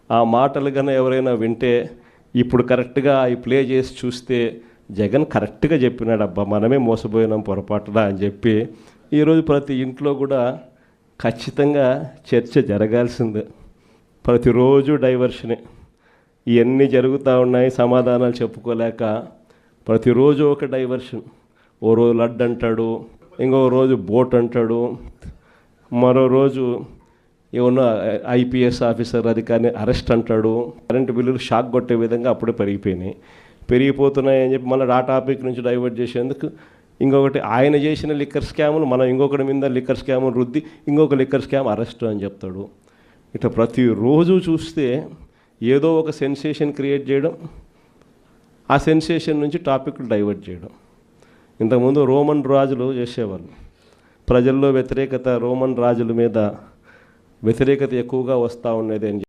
ఆ మాటలు కన్నా ఎవరైనా వింటే ఇప్పుడు కరెక్ట్గా అవి ప్లే చేసి చూస్తే జగన్ కరెక్ట్గా చెప్పినాడు, అబ్బా మనమే మోసపోయినాం పొరపాటున అని చెప్పి ఈరోజు ప్రతి ఇంట్లో కూడా ఖచ్చితంగా చర్చ జరగాల్సిందే. ప్రతిరోజు డైవర్షనే, ఇవన్నీ జరుగుతూ ఉన్నాయి, సమాధానాలు చెప్పుకోలేక ప్రతిరోజు ఒక డైవర్షన్. ఓ రోజు లడ్డు అంటాడు, ఇంకో రోజు బోట్ అంటాడు, మరో రోజు ఏమన్నా ఐపీఎస్ ఆఫీసర్ అధికారిని అరెస్ట్ అంటాడు. కరెంటు బిల్లులు షాక్ కొట్టే విధంగా అప్పుడే పెరిగిపోతున్నాయి అని చెప్పి మళ్ళీ ఆ టాపిక్ నుంచి డైవర్ట్ చేసేందుకు ఇంకొకటి ఆయన చేసిన లిక్కర్ స్కాములు మనం ఇంకొకటి మీద లిక్కర్ స్కాములు రుద్ది ఇంకొక లిక్కర్ స్కామ్ అరెస్ట్ అని చెప్తాడు. ఇట్లా ప్రతిరోజు చూస్తే ఏదో ఒక సెన్సేషన్ క్రియేట్ చేయడం, ఆ సెన్సేషన్ నుంచి టాపిక్లు డైవర్ట్ చేయడం. ఇంతకుముందు రోమన్ రాజులు చేసేవాళ్ళు, ప్రజల్లో వ్యతిరేకత, రోమన్ రాజుల మీద వ్యతిరేకత ఎక్కువగా వస్తూ ఉండేది అని